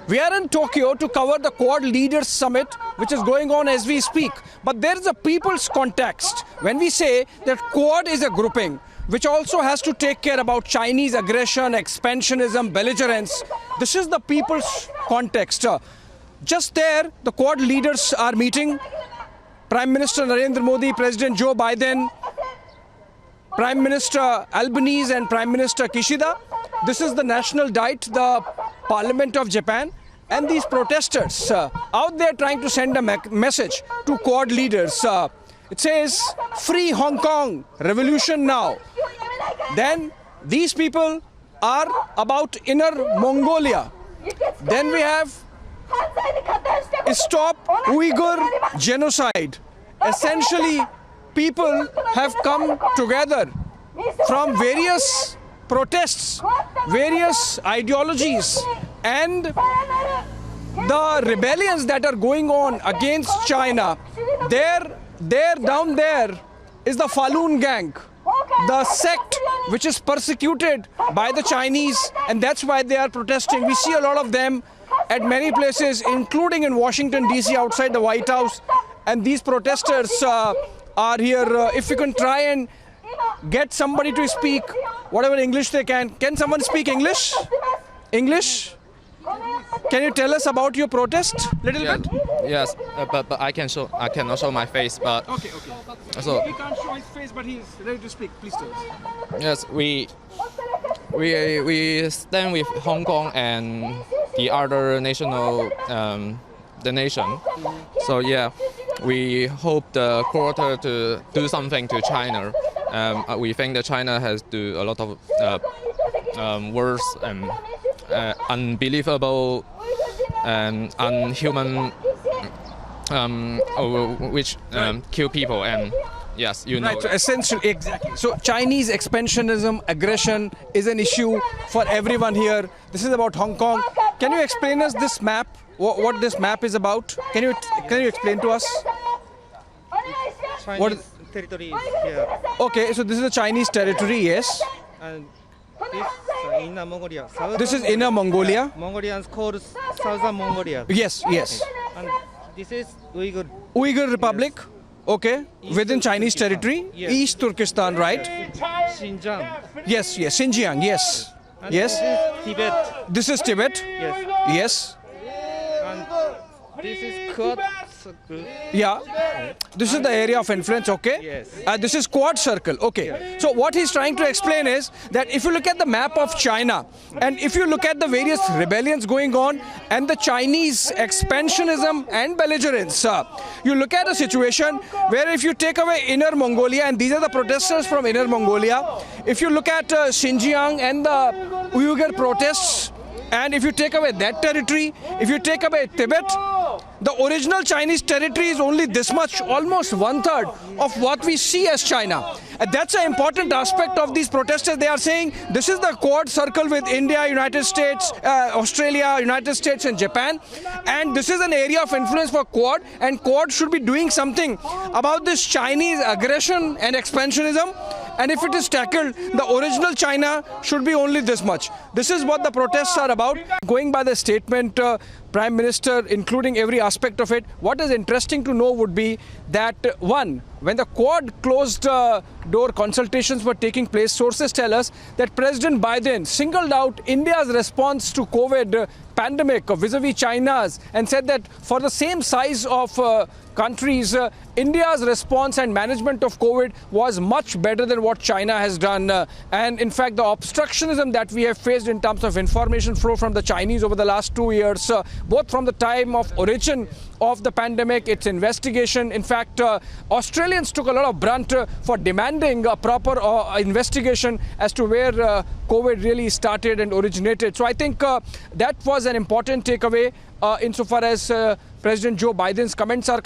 We are in Tokyo to cover the Quad Leaders Summit, which is going on as we speak. But there is a people's context when we say that Quad is a grouping which also has to take care about Chinese aggression, expansionism, belligerence. This is the people's context. Just there, the Quad leaders are meeting. Prime Minister Narendra Modi, President Joe Biden, Prime Minister Albanese and Prime Minister Kishida. This is the national diet, the Parliament of Japan. And these protesters out there trying to send a message to Quad leaders. It says, free Hong Kong, revolution now. Then these people are about Inner Mongolia. Then we have stop Uyghur genocide. Essentially, people have come together from various protests, various ideologies, and the rebellions that are going on against China. Down there is the Falun Gang, the sect which is persecuted by the Chinese, and that's why they are protesting. We see a lot of them at many places, including in Washington, D.C., outside the White House. And these protesters are here. If we can try and get somebody to speak whatever English they can. Can someone speak English? English? Can you tell us about your protest little bit? Yes, but I cannot show my face. But okay. So he can't show his face, but he's ready to speak. Please tell us. yes, we stand with Hong Kong and the other national the nation. So yeah, we hope the quarter to do something to China. We think that China has do a lot of worse and unbelievable and unhuman which kill people, and yes, you know. Right, so essentially, exactly. So Chinese expansionism, aggression is an issue for everyone here. This is about Hong Kong. Can you explain us this map? What this map is about? Can you explain to us? Chinese territory is here. Okay, so this is a Chinese territory, yes. And this Inner Mongolia. This is Inner Mongolia. Mongolians called Southern Mongolia. Yes. And this is Uyghur. Uyghur Republic. Okay, within Chinese territory. Yes. East Turkestan, right? Xinjiang. Yes, Xinjiang, yes. And Yes. Tibet. This is Tibet. Yes. Yes. And this is Quad Circle. Yeah. This is the area of influence, okay? Yes. This is Quad Circle, okay. So what he's trying to explain is that if you look at the map of China, and if you look at the various rebellions going on, and the Chinese expansionism and belligerence, you look at a situation where if you take away Inner Mongolia, and these are the protesters from Inner Mongolia, if you look at Xinjiang and the Uyghur protests, and if you take away that territory, if you take away Tibet, the original Chinese territory is only this much, almost 1/3 of what we see as China. And that's an important aspect of these protesters. They are saying this is the Quad Circle with India, United States, Australia, United States and Japan. And this is an area of influence for Quad, and Quad should be doing something about this Chinese aggression and expansionism. And if it is tackled, the original China should be only this much. This is what the protests are about. Going by the statement, Prime Minister, including every aspect of it, what is interesting to know would be that, one, when the Quad closed door consultations were taking place, sources tell us that President Biden singled out India's response to COVID pandemic vis-a-vis China's, and said that for the same size of countries, India's response and management of COVID was much better than what China has done. And in fact, the obstructionism that we have faced in terms of information flow from the Chinese over the last 2 years, both from the time of origin of the pandemic, its investigation. In fact, Australians took a lot of brunt for demanding a proper investigation as to where COVID really started and originated. So I think that was an important takeaway insofar as President Joe Biden's comments are